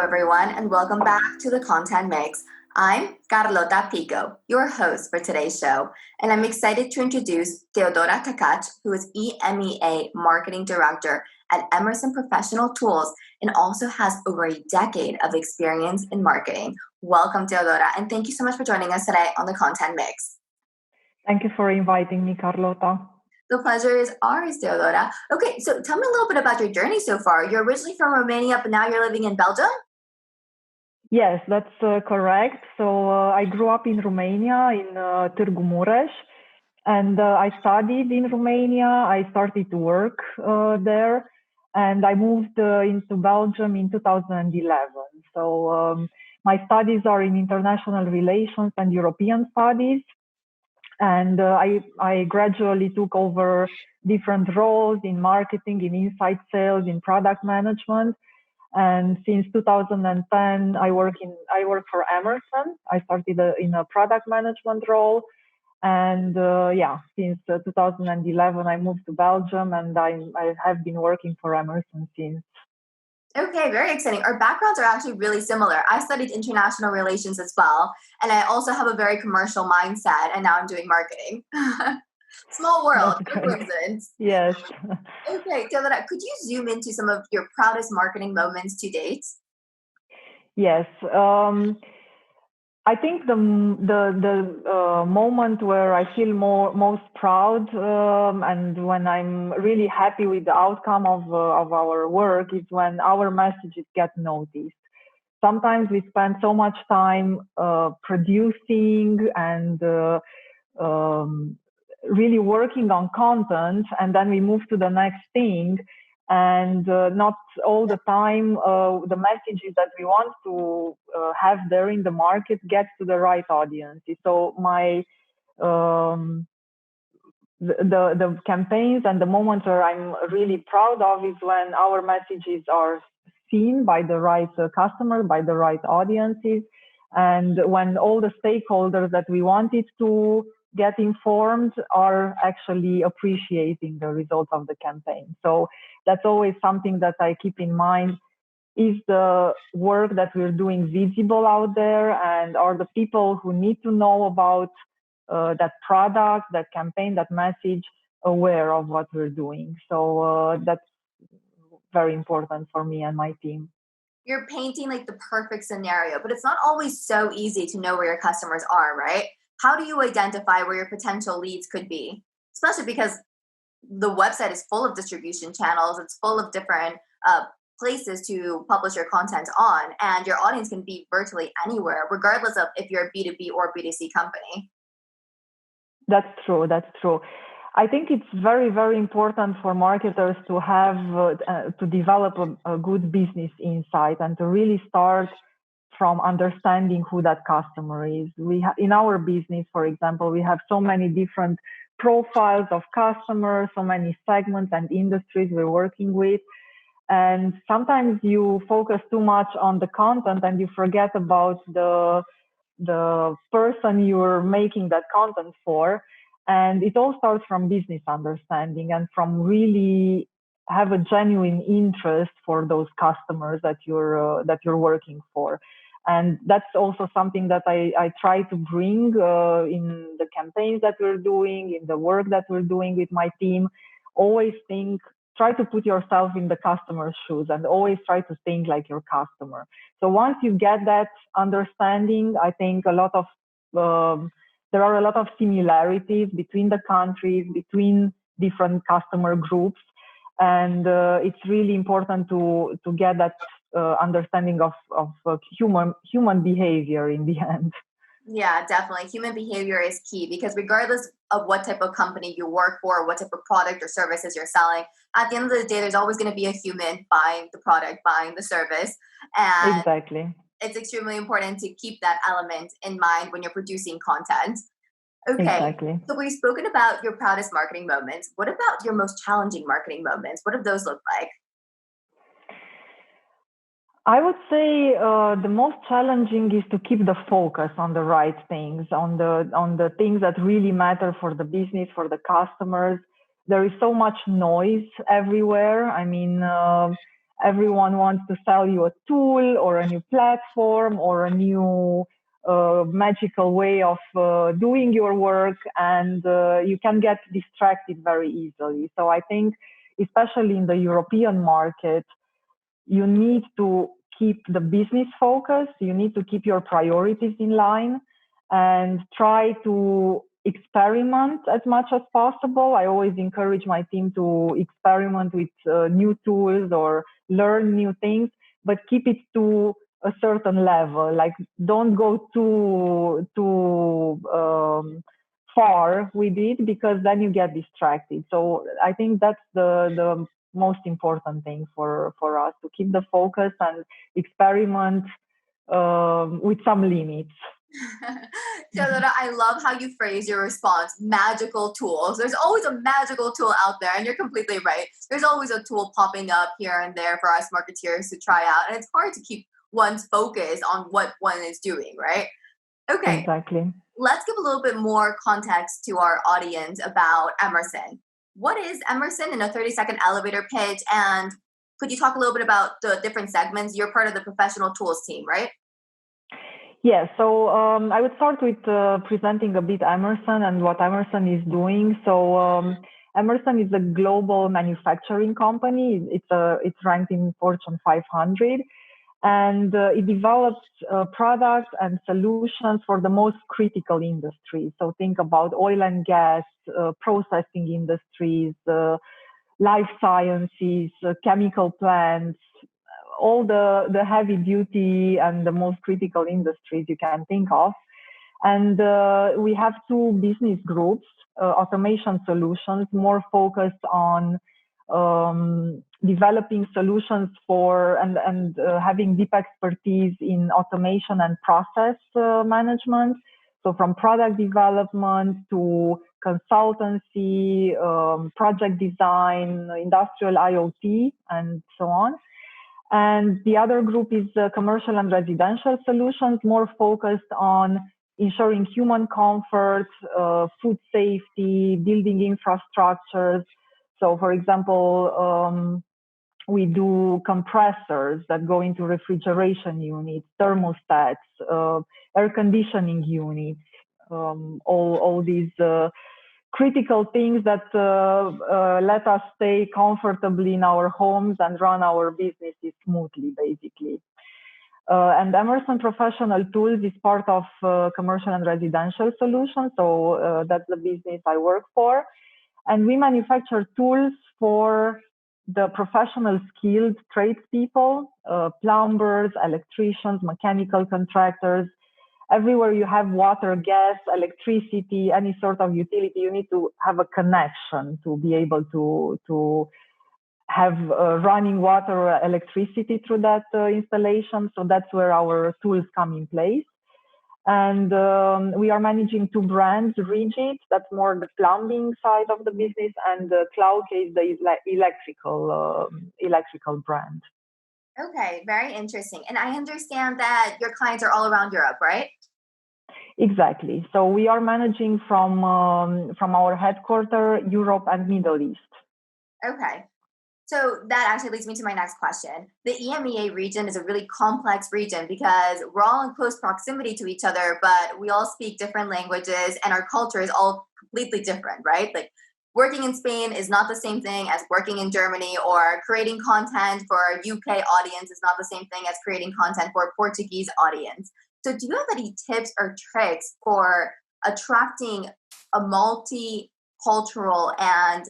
everyone, and welcome back to the Content Mix. I'm Carlota Pico, your host for today's show, and I'm excited to introduce Teodora Takacs, who is EMEA Marketing Director at Emerson Professional Tools and also has over a decade of experience in marketing. Welcome, Teodora, and thank you so much for joining us today on the Content Mix. Thank you for inviting me, Carlota. The pleasure is ours, Teodora. Okay, so tell me a little bit about your journey so far. You're originally from Romania, but now you're living in Belgium? Yes, that's correct. So I grew up in Romania, in Târgu Mureș, and I studied in Romania. I started to work there, and I moved into Belgium in 2011. So my studies are in international relations and European studies. And I gradually took over different roles in marketing, in inside sales, in product management. And since 2010, I work for Emerson. I started in a product management role. And since 2011, I moved to Belgium, and I have been working for Emerson since. Okay, very exciting. Our backgrounds are actually really similar. I studied international relations as well, and I also have a very commercial mindset, and now I'm doing marketing. Small world, coincidence. Yes. Okay, Teodora, could you zoom into some of your proudest marketing moments to date? Yes. I think the moment where I feel most proud and when I'm really happy with the outcome of our work is when our messages get noticed. Sometimes we spend so much time producing and really working on content, and then we move to the next thing. And not all the time the messages that we want to have there in the market gets to the right audiences. So the campaigns and the moments where I'm really proud of is when our messages are seen by the right customers, by the right audiences, and when all the stakeholders that we wanted to get informed are actually appreciating the results of the campaign. So that's always something that I keep in mind. Is the work that we're doing visible out there, and are the people who need to know about that product, that campaign, that message aware of what we're doing? So that's very important for me and my team. You're painting like the perfect scenario, but it's not always so easy to know where your customers are, right? How do you identify where your potential leads could be? Especially because the website is full of distribution channels. It's full of different places to publish your content on, and your audience can be virtually anywhere, regardless of if you're a B2B or B2C company. That's true. That's true. I think it's very, very important for marketers to have to develop a good business insight and to really start from understanding who that customer is. In our business, for example, we have so many different profiles of customers, so many segments and industries we're working with. And sometimes you focus too much on the content and you forget about the person you're making that content for. And it all starts from business understanding and from really have a genuine interest for those customers that you're working for. And that's also something that I try to bring in the campaigns that we're doing, in the work that we're doing with my team. Always try to put yourself in the customer's shoes and always try to think like your customer. So once you get that understanding, I think there are a lot of similarities between the countries, between different customer groups. And it's really important to get that understanding of human behavior in the end. Yeah, definitely. Human behavior is key because regardless of what type of company you work for, what type of product or services you're selling, at the end of the day, there's always going to be a human buying the product, buying the service. And exactly. It's extremely important to keep that element in mind when you're producing content. Okay, exactly. So we've spoken about your proudest marketing moments. What about your most challenging marketing moments? What do those look like? I would say the most challenging is to keep the focus on the right things, on the things that really matter for the business, for the customers. There is so much noise everywhere. I mean, everyone wants to sell you a tool or a new platform or a new magical way of doing your work, and you can get distracted very easily. So I think, especially in the European market, you need to keep the business focus. You need to keep your priorities in line and try to experiment as much as possible. I always encourage my team to experiment with new tools or learn new things, but keep it to a certain level. Like, don't go too far with it, because then you get distracted. So I think that's the most important thing for us, to keep the focus and experiment with some limits. Teodora, I love how you phrase your response, magical tools. There's always a magical tool out there, and you're completely right. There's always a tool popping up here and there for us marketeers to try out, and it's hard to keep one's focus on what one is doing, right? Okay. Exactly. Let's give a little bit more context to our audience about Emerson. What is Emerson in a 30-second elevator pitch? And could you talk a little bit about the different segments? You're part of the professional tools team, right? Yeah, so I would start with presenting a bit Emerson and what Emerson is doing. So Emerson is a global manufacturing company. It's ranked in Fortune 500, and it develops products and solutions for the most critical industries. So think about oil and gas, processing industries, life sciences, chemical plants, all the heavy duty and the most critical industries you can think of. And we have two business groups, automation solutions, more focused on developing solutions for and having deep expertise in automation and process management. So from product development to consultancy, project design, industrial IoT, and so on. And the other group is commercial and residential solutions, more focused on ensuring human comfort, food safety, building infrastructures. So, for example, we do compressors that go into refrigeration units, thermostats, air conditioning units, all these critical things that let us stay comfortably in our homes and run our businesses smoothly, basically. And Emerson Professional Tools is part of commercial and residential solutions. So that's the business I work for. And we manufacture tools for the professional skilled tradespeople, plumbers, electricians, mechanical contractors. Everywhere you have water, gas, electricity, any sort of utility, you need to have a connection to be able to have running water or electricity through that installation. So that's where our tools come in place. And we are managing two brands, Rigid, that's more the plumbing side of the business, and Cloudcase, the electrical brand. Okay, very interesting. And I understand that your clients are all around Europe, right? Exactly. So we are managing from our headquarters, Europe and Middle East. Okay. So that actually leads me to my next question. The EMEA region is a really complex region because we're all in close proximity to each other, but we all speak different languages and our culture is all completely different, right? Like working in Spain is not the same thing as working in Germany, or creating content for a UK audience is not the same thing as creating content for a Portuguese audience. So do you have any tips or tricks for attracting a multicultural and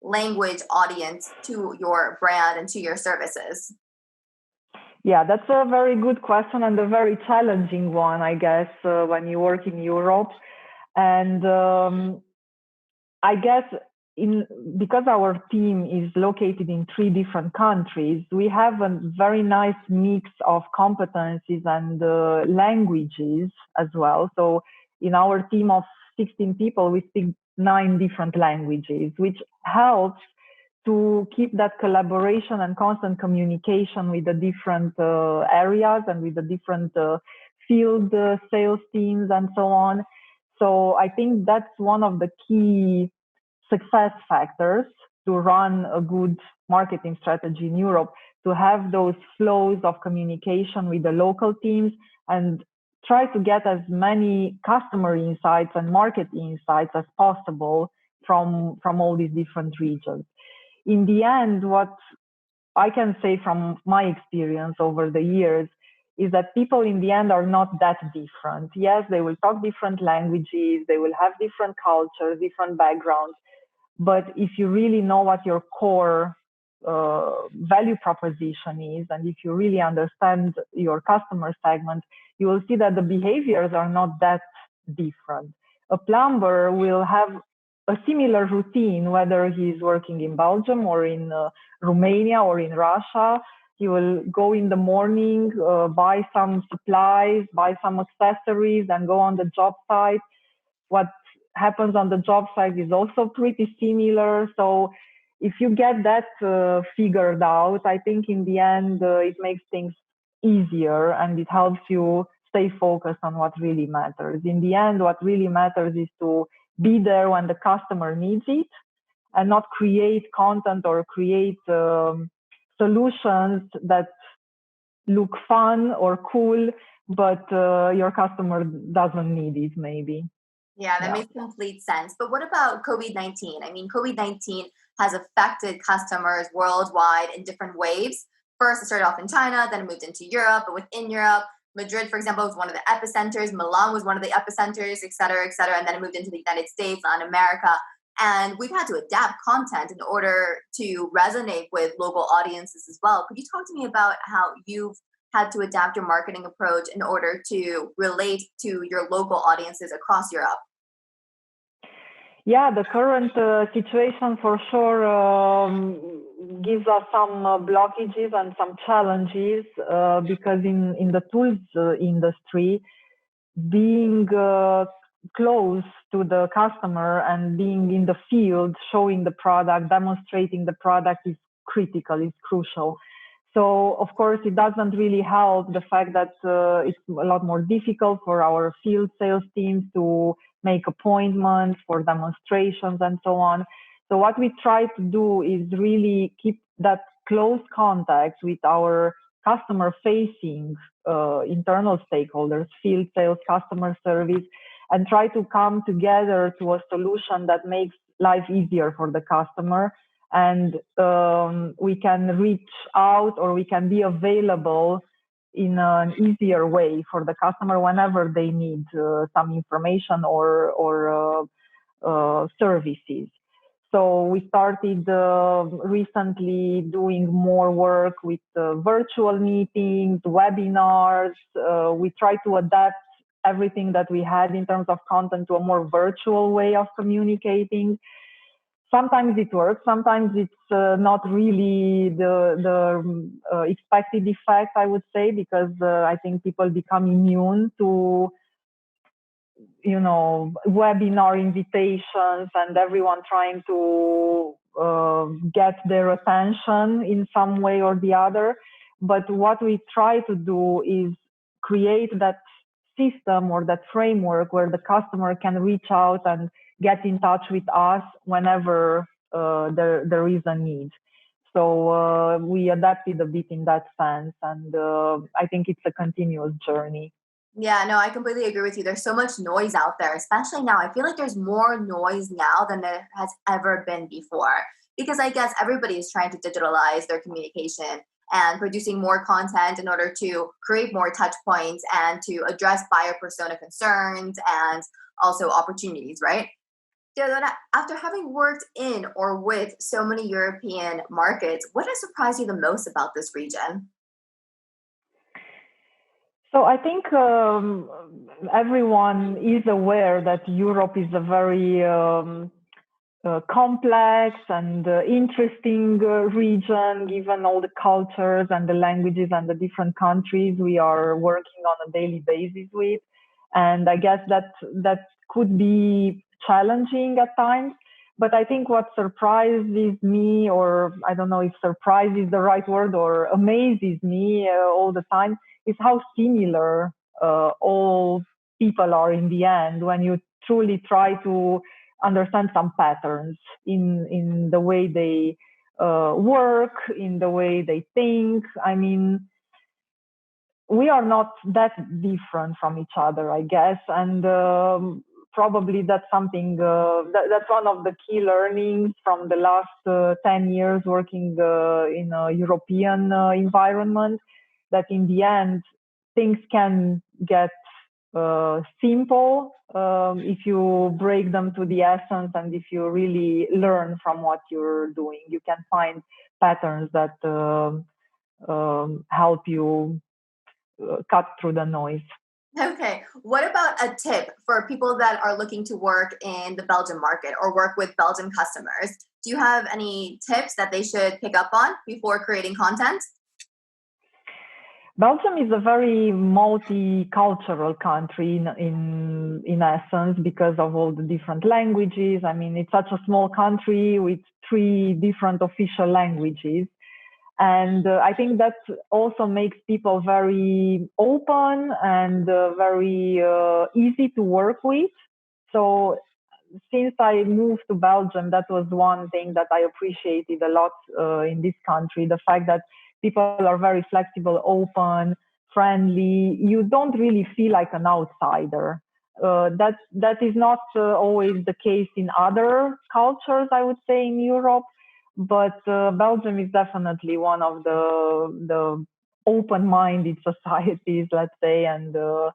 language audience to your brand and to your services? Yeah, that's a very good question and a very challenging one, I guess, when you work in Europe. And I guess because our team is located in 3 different countries, we have a very nice mix of competencies and languages as well. So in our team of 16 people, we speak 9 different languages, which helps to keep that collaboration and constant communication with the different areas and with the different field sales teams and so on. So I think that's one of the key success factors to run a good marketing strategy in Europe, to have those flows of communication with the local teams and try to get as many customer insights and market insights as possible from all these different regions. In the end, what I can say from my experience over the years is that people in the end are not that different. Yes, they will talk different languages, they will have different cultures, different backgrounds, but if you really know what your core value proposition is, and if you really understand your customer segment, you will see that the behaviors are not that different. A plumber will have a similar routine, whether he's working in Belgium or in Romania or in Russia. He will go in the morning, buy some supplies, buy some accessories, and go on the job site. What happens on the job site is also pretty similar. So if you get that figured out, I think in the end, it makes things easier and it helps you stay focused on what really matters. In the end, what really matters is to be there when the customer needs it and not create content or create solutions that look fun or cool, but your customer doesn't need it maybe. Yeah, that makes complete sense. But what about COVID-19? I mean, COVID-19 has affected customers worldwide in different waves. First, it started off in China, then it moved into Europe. But within Europe, Madrid, for example, was one of the epicenters. Milan was one of the epicenters, et cetera, et cetera. And then it moved into the United States, Latin America. And we've had to adapt content in order to resonate with local audiences as well. Could you talk to me about how you've had to adapt your marketing approach in order to relate to your local audiences across Europe? Yeah, the current situation for sure gives us some blockages and some challenges because in the tools industry, being close to the customer and being in the field, showing the product, demonstrating the product is critical, is crucial. So, of course, it doesn't really help the fact that it's a lot more difficult for our field sales teams to make appointments for demonstrations and so on. So what we try to do is really keep that close contact with our customer-facing internal stakeholders, field sales, customer service, and try to come together to a solution that makes life easier for the customer. And we can reach out or we can be available in an easier way for the customer whenever they need some information or services. So we started recently doing more work with virtual meetings, webinars. We try to adapt everything that we had in terms of content to a more virtual way of communicating. Sometimes it works, sometimes it's not really the expected effect, I would say, because I think people become immune to, webinar invitations and everyone trying to get their attention in some way or the other. But what we try to do is create that system or that framework where the customer can reach out and get in touch with us whenever there is a need. So we adapted a bit in that sense, and I think it's a continuous journey. Yeah, no, I completely agree with you. There's so much noise out there, especially now. I feel like there's more noise now than there has ever been before, because I guess everybody is trying to digitalize their communication and producing more content in order to create more touch points and to address buyer persona concerns and also opportunities, right? Teodora, after having worked in or with so many European markets, what has surprised you the most about this region? So I think everyone is aware that Europe is a very complex and interesting region, given all the cultures and the languages and the different countries we are working on a daily basis with. And I guess that could be challenging at times. But I think what surprises me, or I don't know if surprise is the right word, or amazes me all the time, is how similar all people are in the end when you truly try to understand some patterns in the way they work, in the way they think. I mean, we are not that different from each other, I guess. And probably that's something, that's one of the key learnings from the last 10 years working in a European environment, that in the end, things can get simple if you break them to the essence, and if you really learn from what you're doing. You can find patterns that help you cut through the noise. Okay. What about a tip for people that are looking to work in the Belgian market or work with Belgian customers? Do you have any tips that they should pick up on before creating content? Belgium is a very multicultural country in essence, because of all the different languages. I mean, it's such a small country with 3 different official languages. And I think that also makes people very open and very easy to work with. So since I moved to Belgium, that was one thing that I appreciated a lot in this country, the fact that people are very flexible, open, friendly. You don't really feel like an outsider. That is not always the case in other cultures, I would say, in Europe. But Belgium is definitely one of the open-minded societies, let's say, and a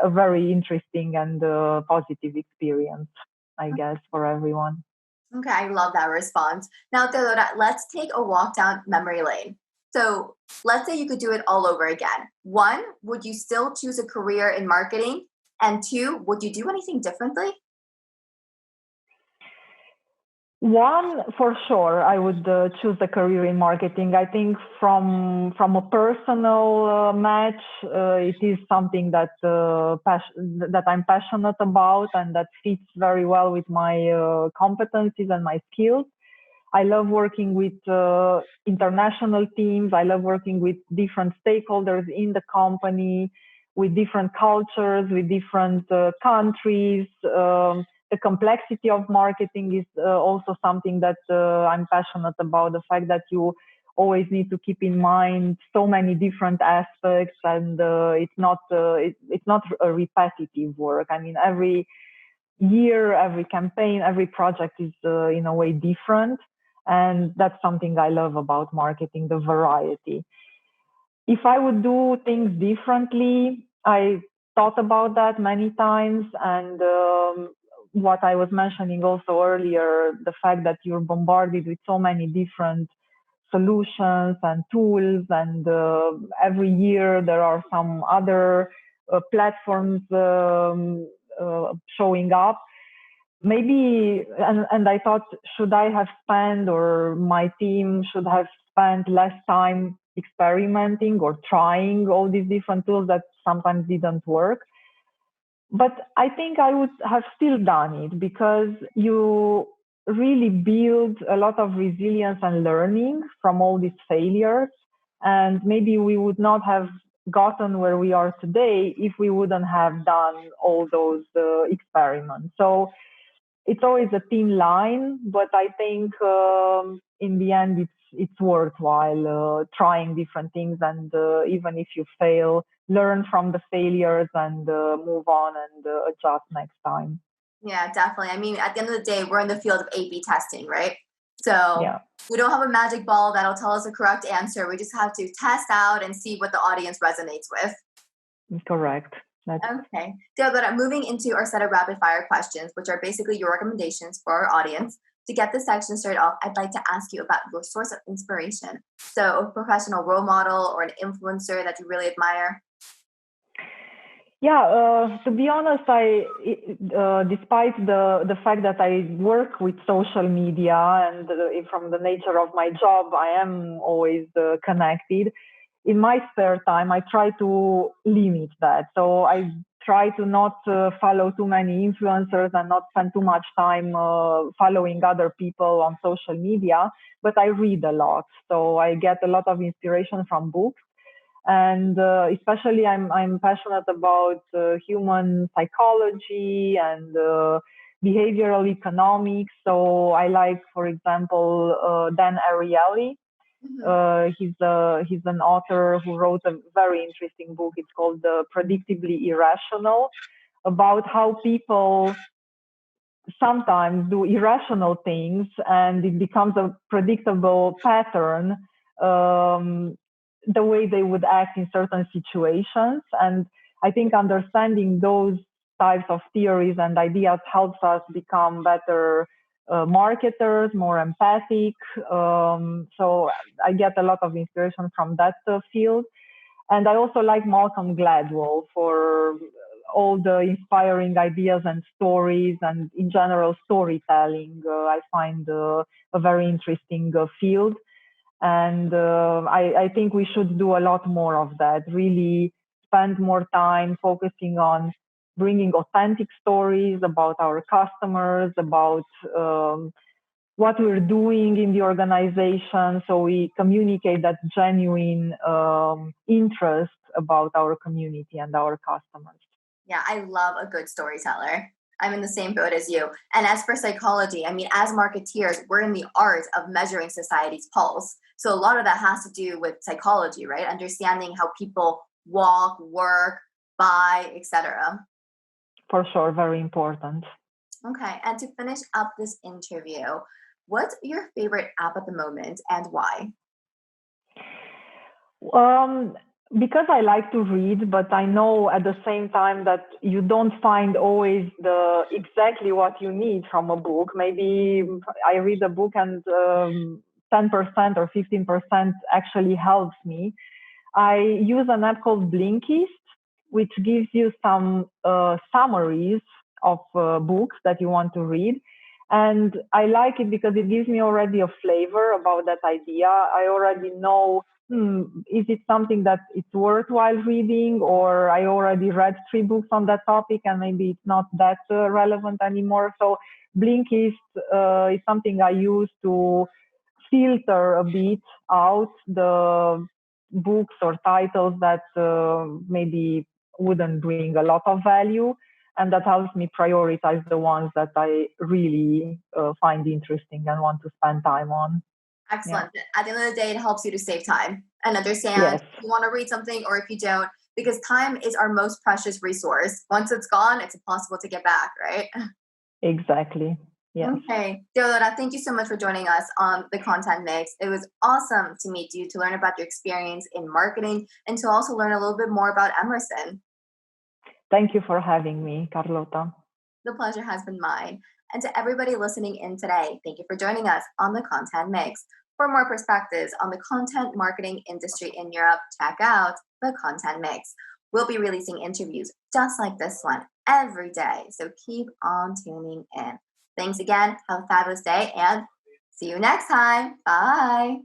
very interesting and positive experience, I guess, for everyone. Okay, I love that response. Now, Teodora, let's take a walk down memory lane. So let's say you could do it all over again. 1, would you still choose a career in marketing? And 2, would you do anything differently? 1, for sure, I would choose a career in marketing. I think from a personal match, it is something that that I'm passionate about, and that fits very well with my competencies and my skills. I love working with international teams. I love working with different stakeholders in the company, with different cultures, with different countries. The complexity of marketing is also something that I'm passionate about. The fact that you always need to keep in mind so many different aspects, and it's not a repetitive work. I mean, every year, every campaign, every project is in a way different, and that's something I love about marketing, the variety. If I would do things differently, I thought about that many times, and what I was mentioning also earlier, the fact that you're bombarded with so many different solutions and tools, and every year there are some other platforms showing up. Maybe, and I thought, should I have spent, or my team should have spent less time experimenting or trying all these different tools that sometimes didn't work? But I think I would have still done it, because you really build a lot of resilience and learning from all these failures. And maybe we would not have gotten where we are today if we wouldn't have done all those experiments. So it's always a thin line, but I think in the end it's worthwhile trying different things, and even if you fail, learn from the failures and move on and adjust next time. Yeah, definitely. I mean, at the end of the day, we're in the field of A/B testing, right? So Yeah, we don't have a magic ball that'll tell us the correct answer. We just have to test out and see what the audience resonates with. correct. Okay. Teodora, moving into our set of rapid fire questions, which are basically your recommendations for our audience. To get this section started off, I'd like to ask you about your source of inspiration. So a professional role model or an influencer that you really admire. Yeah, to be honest, despite the fact that I work with social media, and from the nature of my job, I am always connected. In my spare time, I try to limit that. So I try to not follow too many influencers and not spend too much time following other people on social media. But I read a lot, so I get a lot of inspiration from books. And especially I'm passionate about human psychology and behavioral economics. So I like, for example, Dan Ariely. He's an author who wrote a very interesting book. It's called Predictably Irrational, about how people sometimes do irrational things and it becomes a predictable pattern, the way they would act in certain situations. And I think understanding those types of theories and ideas helps us become better marketers, more empathic. So I get a lot of inspiration from that field. And I also like Malcolm Gladwell for all the inspiring ideas and stories, and in general storytelling. I find a very interesting field, and I think we should do a lot more of that. Really spend more time focusing on bringing authentic stories about our customers, about what we're doing in the organization, so we communicate that genuine interest about our community and our customers. Yeah, I love a good storyteller. I'm in the same boat as you. And as for psychology, I mean, as marketeers, we're in the art of measuring society's pulse. So a lot of that has to do with psychology, right? Understanding how people walk, work, buy, etc. For sure, very important. Okay, and to finish up this interview, what's your favorite app at the moment and why? Because I like to read, but I know at the same time that you don't find always the exactly what you need from a book. Maybe I read a book and 10% or 15% actually helps me. I use an app called Blinkist, which gives you some summaries of books that you want to read. And I like it because it gives me already a flavor about that idea. I already know, is it something that it's worthwhile reading, or I already read 3 books on that topic and maybe it's not that relevant anymore. So Blinkist is something I use to filter a bit out the books or titles that maybe wouldn't bring a lot of value, and that helps me prioritize the ones that I really find interesting and want to spend time on. Excellent. Yeah. At the end of the day, it helps you to save time and understand yes. if you want to read something or if you don't, because time is our most precious resource. Once it's gone, it's impossible to get back, right? Exactly. Yes. Okay. Teodora, thank you so much for joining us on the Content Mix. It was awesome to meet you, to learn about your experience in marketing, and to also learn a little bit more about Emerson. Thank you for having me, Carlota. The pleasure has been mine. And to everybody listening in today, thank you for joining us on the Content Mix. For more perspectives on the content marketing industry in Europe, check out the Content Mix. We'll be releasing interviews just like this one every day, so keep on tuning in. Thanks again, have a fabulous day, and see you next time. Bye.